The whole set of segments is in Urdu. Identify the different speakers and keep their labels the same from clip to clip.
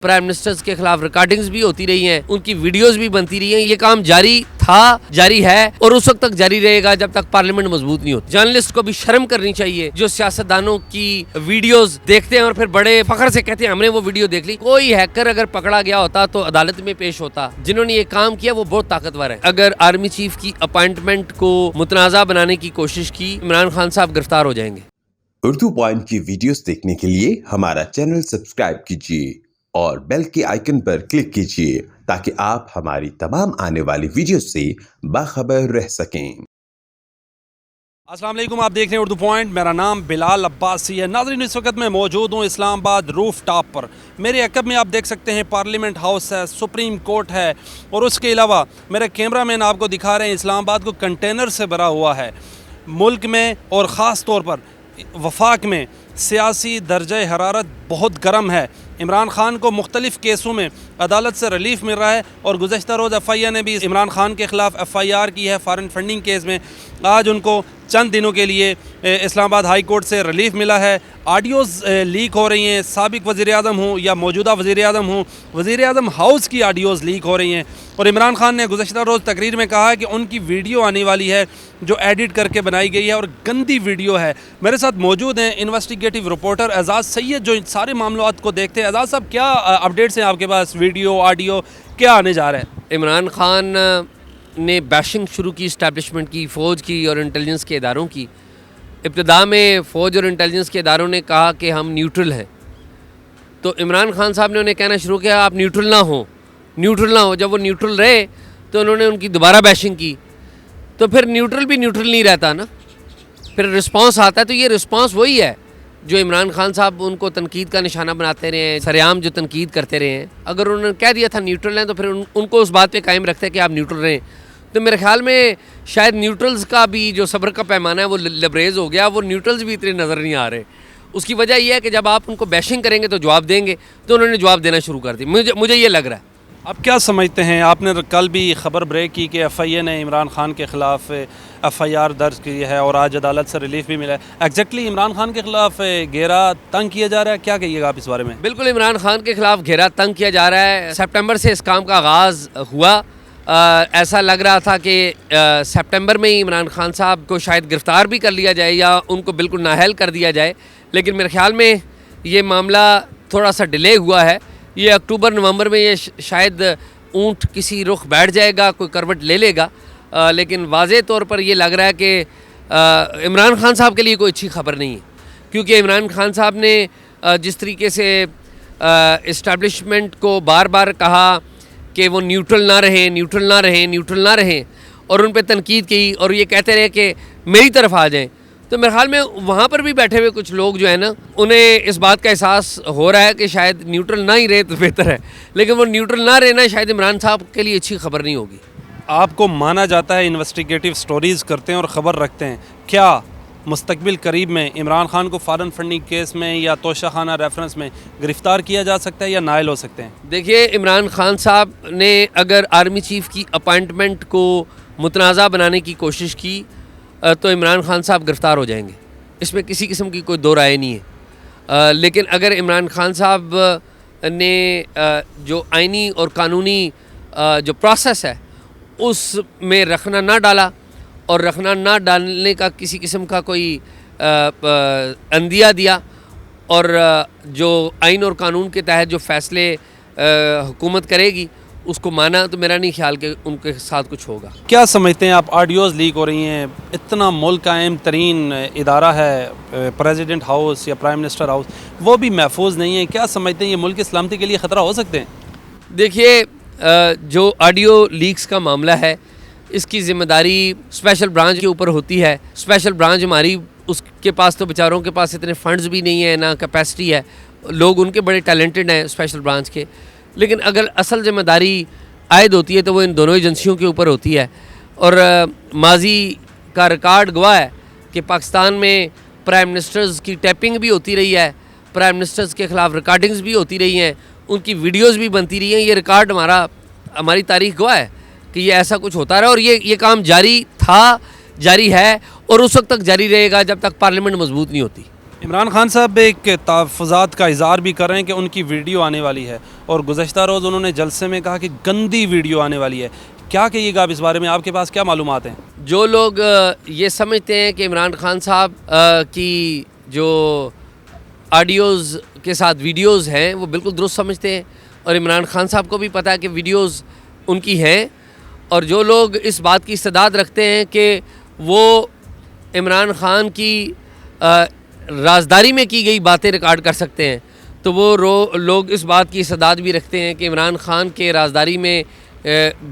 Speaker 1: پرائم منسٹرز کے خلاف ریکارڈنگز بھی ہوتی رہی ہیں، ان کی ویڈیوز بھی بنتی رہی ہیں. یہ کام جاری تھا، جاری ہے اور اس وقت تک جاری رہے گا جب تک پارلیمنٹ مضبوط نہیں ہوتی. جرنلسٹ کو بھی شرم کرنی چاہیے جو سیاستدانوں کی ویڈیوز دیکھتے ہیں اور پھر بڑے فخر سے کہتے ہیں ہم نے وہ ویڈیو دیکھ لی. کوئی ہیکر اگر پکڑا گیا ہوتا تو عدالت میں پیش ہوتا. جنہوں نے یہ کام کیا وہ بہت طاقتور ہے. اگر آرمی چیف کی اپائنٹمنٹ کو متنازع بنانے کی کوشش کی، عمران خان صاحب گرفتار ہو جائیں گے.
Speaker 2: اردو پوائنٹ کی ویڈیوز دیکھنے کے لیے ہمارا چینل سبسکرائب کیجیے اور بیل کے آئیکن پر کلک کیجیے تاکہ آپ ہماری تمام آنے والی ویڈیوز سے باخبر رہ سکیں.
Speaker 3: السلام علیکم، آپ دیکھ رہے ہیں اردو پوائنٹ. میرا نام بلال عباسی ہے. ناظرین، اس وقت میں موجود ہوں اسلام آباد روف ٹاپ پر. میرے عقب میں آپ دیکھ سکتے ہیں پارلیمنٹ ہاؤس ہے، سپریم کورٹ ہے، اور اس کے علاوہ میرے کیمرہ مین آپ کو دکھا رہے ہیں اسلام آباد کو کنٹینر سے بھرا ہوا ہے. ملک میں اور خاص طور پر وفاق میں سیاسی درجہ حرارت بہت گرم ہے. عمران خان کو مختلف کیسوں میں عدالت سے ریلیف مل رہا ہے اور گزشتہ روز ایف آئی آر نے بھی عمران خان کے خلاف ایف آئی آر کی ہے فارن فنڈنگ کیس میں. آج ان کو چند دنوں کے لیے اسلام آباد ہائی کورٹ سے ریلیف ملا ہے. آڈیوز لیک ہو رہی ہیں، سابق وزیر اعظم ہوں یا موجودہ وزیر اعظم ہوں، وزیر اعظم ہاؤس کی آڈیوز لیک ہو رہی ہیں. اور عمران خان نے گزشتہ روز تقریر میں کہا کہ ان کی ویڈیو آنے والی ہے جو ایڈٹ کر کے بنائی گئی ہے اور گندی ویڈیو ہے. میرے ساتھ موجود ہیں انویسٹیگیٹو رپورٹر اعزاز سید جو ان سارے معاملات کو دیکھتے ہیں. اعزاز صاحب، کیا اپڈیٹس ہیں آپ کے پاس؟ ویڈیو، آڈیو کیا آنے جا رہا ہے؟
Speaker 1: عمران خان نے بیشنگ شروع کی اسٹیبلشمنٹ کی، فوج کی اور انٹیلیجنس کے اداروں کی. ابتدا میں فوج اور انٹیلیجنس کے اداروں نے کہا کہ ہم نیوٹرل ہیں، تو عمران خان صاحب نے انہیں کہنا شروع کیا آپ نیوٹرل نہ ہوں، نیوٹرل نہ ہو. جب وہ نیوٹرل رہے تو انہوں نے ان کی دوبارہ بیشنگ کی. تو پھر نیوٹرل بھی نیوٹرل نہیں رہتا نا، پھر رسپانس آتا ہے. تو یہ رسپانس وہی ہے جو عمران خان صاحب ان کو تنقید کا نشانہ بناتے رہے ہیں، سرعام جو تنقید کرتے رہے ہیں. اگر انہوں نے کہہ دیا تھا نیوٹرل ہیں تو پھر ان کو اس بات پہ قائم رکھتے ہیں کہ آپ نیوٹرل رہیں. تو میرے خیال میں شاید نیوٹرلز کا بھی جو صبر کا پیمانہ ہے وہ لبریز ہو گیا. وہ نیوٹرلز بھی اتنے نظر نہیں آ رہے. اس کی وجہ یہ ہے کہ جب آپ ان کو بیشنگ کریں گے تو جواب دیں گے، تو انہوں نے جواب دینا شروع کر دی. مجھے یہ لگ رہا ہے.
Speaker 3: آپ کیا سمجھتے ہیں؟ آپ نے کل بھی خبر بریک کی کہ ایف آئی اے نے عمران خان کے خلاف ایف آئی آر درج کی ہے اور آج عدالت سے ریلیف بھی ملا ہے. ایگزیکٹلی عمران خان کے خلاف گھیرا تنگ کیا جا رہا ہے، کیا کہیے گا آپ اس بارے میں؟
Speaker 1: بالکل، عمران خان کے خلاف گھیرا تنگ کیا جا رہا ہے. سپٹمبر سے اس کام کا آغاز ہوا. ایسا لگ رہا تھا کہ سپٹمبر میں ہی عمران خان صاحب کو شاید گرفتار بھی کر لیا جائے یا ان کو بالکل نااہل کر دیا جائے. لیکن میرے خیال میں یہ معاملہ تھوڑا سا ڈیلے ہوا ہے. یہ اکتوبر نومبر میں یہ شاید اونٹ کسی رخ بیٹھ جائے گا، کوئی کروٹ لے لے گا. لیکن واضح طور پر یہ لگ رہا ہے کہ عمران خان صاحب کے لیے کوئی اچھی خبر نہیں ہے، کیونکہ عمران خان صاحب نے جس طریقے سے اسٹیبلشمنٹ کو بار بار کہا کہ وہ نیوٹرل نہ رہیں، نیوٹرل نہ رہیں، نیوٹرل نہ رہیں، اور ان پہ تنقید کی اور یہ کہتے رہے کہ میری طرف آ جائیں. تو میرے خیال میں وہاں پر بھی بیٹھے ہوئے کچھ لوگ جو ہیں نا، انہیں اس بات کا احساس ہو رہا ہے کہ شاید نیوٹرل نہ ہی رہے تو بہتر ہے. لیکن وہ نیوٹرل نہ رہنا شاید عمران صاحب کے لیے اچھی خبر نہیں ہوگی.
Speaker 3: آپ کو مانا جاتا ہے انویسٹیگیٹو سٹوریز کرتے ہیں اور خبر رکھتے ہیں، کیا مستقبل قریب میں عمران خان کو فارن فنڈنگ کیس میں یا توشہ خانہ ریفرنس میں گرفتار کیا جا سکتا ہے یا نائل ہو سکتے ہیں؟
Speaker 1: دیکھیے، عمران خان صاحب نے اگر آرمی چیف کی اپائنٹمنٹ کو متنازع بنانے کی کوشش کی تو عمران خان صاحب گرفتار ہو جائیں گے. اس میں کسی قسم کی کوئی دو رائے نہیں ہے. لیکن اگر عمران خان صاحب نے جو آئینی اور قانونی جو پروسیس ہے اس میں رکھنا نہ ڈالا اور رکھنا نہ ڈالنے کا کسی قسم کا کوئی عندیہ دیا اور جو آئین اور قانون کے تحت جو فیصلے حکومت کرے گی اس کو مانا، تو میرا نہیں خیال کہ ان کے ساتھ کچھ ہوگا.
Speaker 3: کیا سمجھتے ہیں آپ؟ آڈیوز لیک ہو رہی ہیں، اتنا ملک کا اہم ترین ادارہ ہے پریزیڈنٹ ہاؤس یا پرائم منسٹر ہاؤس، وہ بھی محفوظ نہیں ہے. کیا سمجھتے ہیں یہ ملک کی سلامتی کے لیے خطرہ ہو سکتے ہیں؟
Speaker 1: دیکھیے، جو آڈیو لیکس کا معاملہ ہے اس کی ذمہ داری اسپیشل برانچ کے اوپر ہوتی ہے. اسپیشل برانچ ہماری، اس کے پاس تو بیچاروں کے پاس اتنے فنڈز بھی نہیں ہیں، نہ کیپیسٹی ہے. لوگ ان کے بڑے ٹیلنٹڈ ہیں اسپیشل برانچ کے، لیکن اگر اصل ذمہ داری عائد ہوتی ہے تو وہ ان دونوں ایجنسیوں کے اوپر ہوتی ہے. اور ماضی کا ریکارڈ گواہ ہے کہ پاکستان میں پرائم منسٹرز کی ٹیپنگ بھی ہوتی رہی ہے، پرائم منسٹرز کے خلاف ریکارڈنگز بھی ہوتی رہی ہیں، ان کی ویڈیوز بھی بنتی رہی ہیں. یہ ریکارڈ ہماری تاریخ گواہ ہے کہ یہ ایسا کچھ ہوتا رہا اور یہ کام جاری تھا، جاری ہے اور اس وقت تک جاری رہے گا جب تک پارلیمنٹ مضبوط نہیں ہوتی.
Speaker 3: عمران خان صاحب ایک تحفظات کا اظہار بھی کر رہے ہیں کہ ان کی ویڈیو آنے والی ہے، اور گزشتہ روز انہوں نے جلسے میں کہا کہ گندی ویڈیو آنے والی ہے. کیا کہیے گا آپ اس بارے میں؟ آپ کے پاس کیا معلومات ہیں؟
Speaker 1: جو لوگ یہ سمجھتے ہیں کہ عمران خان صاحب کی جو آڈیوز کے ساتھ ویڈیوز ہیں وہ بالکل درست سمجھتے ہیں، اور عمران خان صاحب کو بھی پتہ ہے کہ ویڈیوز ان کی ہیں، اور جو لوگ اس بات کی استعداد رکھتے ہیں کہ وہ عمران خان کی رازداری میں کی گئی باتیں ریکارڈ کر سکتے ہیں، تو وہ لوگ اس بات کی استعداد بھی رکھتے ہیں کہ عمران خان کے رازداری میں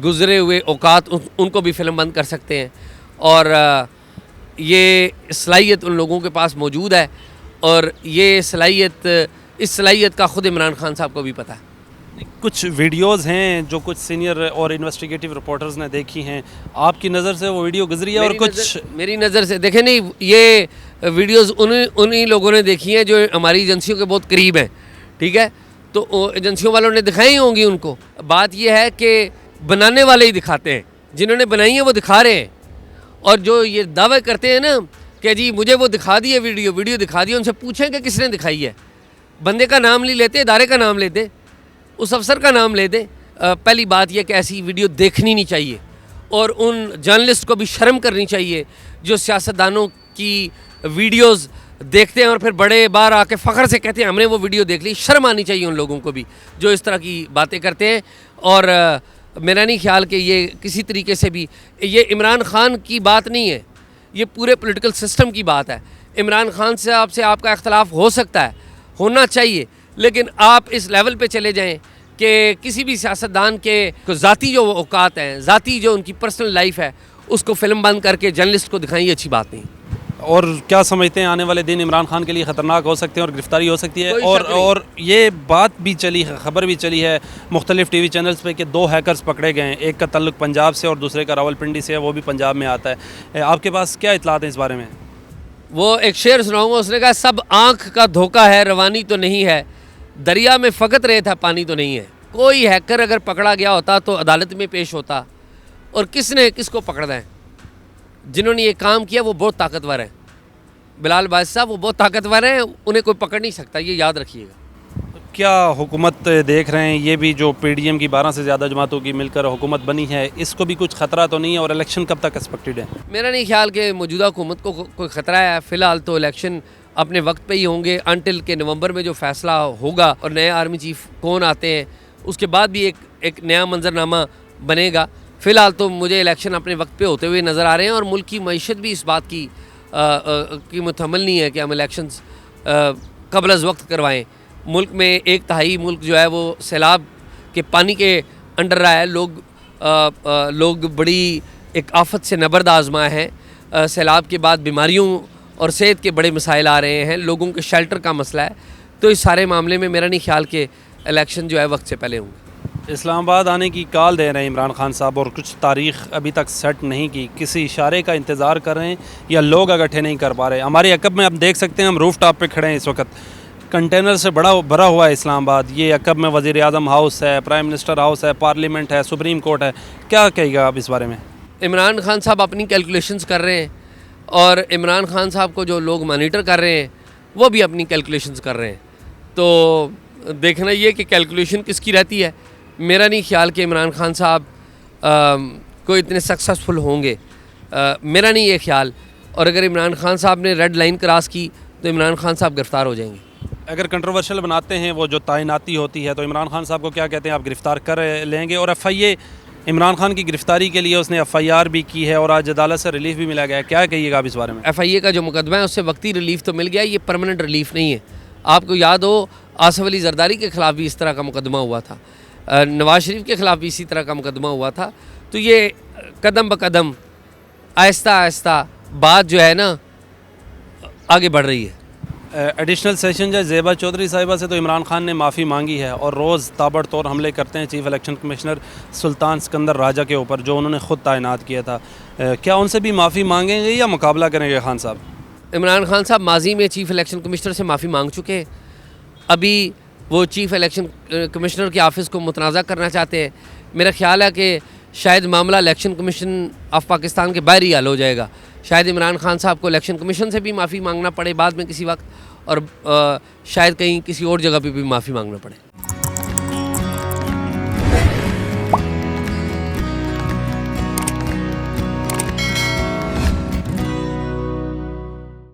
Speaker 1: گزرے ہوئے اوقات ان کو بھی فلم بند کر سکتے ہیں، اور یہ صلاحیت ان لوگوں کے پاس موجود ہے، اور یہ اس صلاحیت کا خود عمران خان صاحب کو بھی پتہ ہے.
Speaker 3: کچھ ویڈیوز ہیں جو کچھ سینئر اور انویسٹیگیٹو رپورٹرز نے دیکھی ہیں، آپ کی نظر سے وہ ویڈیو گزری ہے؟ اور کچھ
Speaker 1: میری نظر سے دیکھیں، نہیں، یہ ویڈیوز انہی لوگوں نے دیکھی ہیں جو ہماری ایجنسیوں کے بہت قریب ہیں، ٹھیک ہے، تو ایجنسیوں والوں نے دکھائی ہوں گی ان کو. بات یہ ہے کہ بنانے والے ہی دکھاتے ہیں، جنہوں نے بنائی ہیں وہ دکھا رہے ہیں، اور جو یہ دعوے کرتے ہیں نا کہ جی مجھے وہ دکھا دی ہے ویڈیو دکھا دی ہے، ان سے پوچھیں کہ کس نے دکھائی ہے. بندے کا نام نہیں لیتے، ادارے کا نام لیتے، اس افسر کا نام لے دیں. پہلی بات یہ کہ ایسی ویڈیو دیکھنی نہیں چاہیے، اور ان جرنلسٹ کو بھی شرم کرنی چاہیے جو سیاستدانوں کی ویڈیوز دیکھتے ہیں اور پھر بڑے بار آ کے فخر سے کہتے ہیں ہم نے وہ ویڈیو دیکھ لی. شرم آنی چاہیے ان لوگوں کو بھی جو اس طرح کی باتیں کرتے ہیں. اور میرا نہیں خیال کہ یہ کسی طریقے سے بھی یہ عمران خان کی بات نہیں ہے، یہ پورے پولیٹیکل سسٹم کی بات ہے. عمران خان صاحب سے آپ کا اختلاف ہو سکتا ہے، ہونا چاہیے، لیکن آپ اس لیول پہ چلے جائیں کہ کسی بھی سیاستدان کے ذاتی جو اوقات ہیں، ذاتی جو ان کی پرسنل لائف ہے، اس کو فلم بند کر کے جرنلسٹ کو دکھائیں، یہ اچھی بات نہیں.
Speaker 3: اور کیا سمجھتے ہیں آنے والے دن عمران خان کے لیے خطرناک ہو سکتے ہیں اور گرفتاری ہو سکتی ہے؟ اور یہ بات بھی چلی ہے، خبر بھی چلی ہے مختلف ٹی وی چینلز پہ کہ 2 ہیکرز پکڑے گئے ہیں، ایک کا تعلق پنجاب سے اور دوسرے کا راولپنڈی سے ہے، وہ بھی پنجاب میں آتا ہے. آپ کے پاس کیا اطلاعات ہیں اس بارے میں؟
Speaker 1: وہ ایک شعر سناؤں گا، اس نے کہا سب آنکھ کا دھوکہ ہے، روانی تو نہیں ہے، دریا میں فقط ریت ہے، پانی تو نہیں ہے. کوئی ہیکر اگر پکڑا گیا ہوتا تو عدالت میں پیش ہوتا، اور کس کو پکڑنا ہے؟ جنہوں نے یہ کام کیا وہ بہت طاقتور ہیں. بلال عباسی صاحب وہ بہت طاقتور ہیں، انہیں کوئی پکڑ نہیں سکتا، یہ یاد رکھیے گا.
Speaker 3: کیا حکومت دیکھ رہے ہیں یہ بھی جو پی ڈی ایم کی 12 سے زیادہ جماعتوں کی مل کر حکومت بنی ہے، اس کو بھی کچھ خطرہ تو نہیں ہے؟ اور الیکشن کب تک ایکسپیکٹڈ ہے؟
Speaker 1: میرا نہیں خیال کہ موجودہ حکومت کو کوئی خطرہ ہے. فی الحال تو الیکشن اپنے وقت پہ ہی ہوں گے، انٹل کہ نومبر میں جو فیصلہ ہوگا اور نئے آرمی چیف کون آتے ہیں اس کے بعد بھی ایک نیا منظرنامہ بنے گا. فی الحال تو مجھے الیکشن اپنے وقت پہ ہوتے ہوئے نظر آ رہے ہیں، اور ملک کی معیشت بھی اس بات کی متحمل نہیں ہے کہ ہم الیکشنز قبل از وقت کروائیں. ملک میں 1/3 ملک جو ہے وہ سیلاب کے پانی کے انڈر رہا ہے. لوگ بڑی ایک آفت سے نبرد آزما ہیں. سیلاب کے بعد بیماریوں اور صحت کے بڑے مسائل آ رہے ہیں، لوگوں کے شیلٹر کا مسئلہ ہے. تو اس سارے معاملے میں میرا نہیں خیال کہ الیکشن جو ہے وقت سے پہلے ہوں گے.
Speaker 3: اسلام آباد آنے کی کال دے رہے ہیں عمران خان صاحب، اور کچھ تاریخ ابھی تک سیٹ نہیں کی، کسی اشارے کا انتظار کر رہے ہیں یا لوگ اکٹھے نہیں کر پا رہے؟ ہمارے عقب میں آپ دیکھ سکتے ہیں، ہم روف ٹاپ پہ کھڑے ہیں اس وقت، کنٹینر سے بھرا ہوا ہے اسلام آباد. یہ عقب میں وزیر اعظم ہاؤس ہے، پرائم منسٹر ہاؤس ہے، پارلیمنٹ ہے، سپریم کورٹ ہے. کیا کہے گا آپ اس بارے میں؟
Speaker 1: عمران خان صاحب اپنی کیلکولیشنز کر رہے ہیں، اور عمران خان صاحب کو جو لوگ مانیٹر کر رہے ہیں وہ بھی اپنی کیلکولیشنز کر رہے ہیں. تو دیکھنا یہ کہ کیلکولیشن کس کی رہتی ہے. میرا نہیں خیال کہ عمران خان صاحب کو اتنے سکسیسفل ہوں گے، میرا نہیں یہ خیال. اور اگر عمران خان صاحب نے ریڈ لائن کراس کی تو عمران خان صاحب گرفتار ہو جائیں گے.
Speaker 3: اگر کنٹروورشل بناتے ہیں وہ جو تعیناتی ہوتی ہے تو عمران خان صاحب کو کیا کہتے ہیں آپ گرفتار کر لیں گے؟ اور ایف آئی اے عمران خان کی گرفتاری کے لیے اس نے ایف آئی آر بھی کی ہے اور آج عدالت سے ریلیف بھی ملا گیا ہے، کیا کہیے گا آپ اس بارے میں؟
Speaker 1: ایف آئی اے کا جو مقدمہ ہے اس سے وقتی ریلیف تو مل گیا، یہ پرماننٹ ریلیف نہیں ہے. آپ کو یاد ہو آصف علی زرداری کے خلاف بھی اس طرح کا مقدمہ ہوا تھا، نواز شریف کے خلاف بھی اسی طرح کا مقدمہ ہوا تھا. تو یہ قدم بقدم آہستہ آہستہ بات جو ہے نا آگے بڑھ رہی ہے.
Speaker 3: ایڈیشنل سیشن جج زیبا چودھری صاحبہ سے تو عمران خان نے معافی مانگی ہے اور روز تابڑ توڑ حملے کرتے ہیں چیف الیکشن کمشنر سلطان سکندر راجہ کے اوپر جو انہوں نے خود تعینات کیا تھا. کیا ان سے بھی معافی مانگیں گے یا مقابلہ کریں گے خان صاحب؟
Speaker 1: عمران خان صاحب ماضی میں چیف الیکشن کمشنر سے معافی مانگ چکے ہیں، ابھی وہ چیف الیکشن کمشنر کے آفس کو متنازع کرنا چاہتے ہیں. میرا خیال ہے کہ شاید معاملہ الیکشن کمیشن آف پاکستان کے باہر ہی حل ہو جائے گا. شاید عمران خان صاحب کو الیکشن کمیشن سے بھی معافی مانگنا پڑے بعد میں کسی وقت، اور شاید کہیں کسی اور جگہ پہ بھی معافی مانگنا پڑے.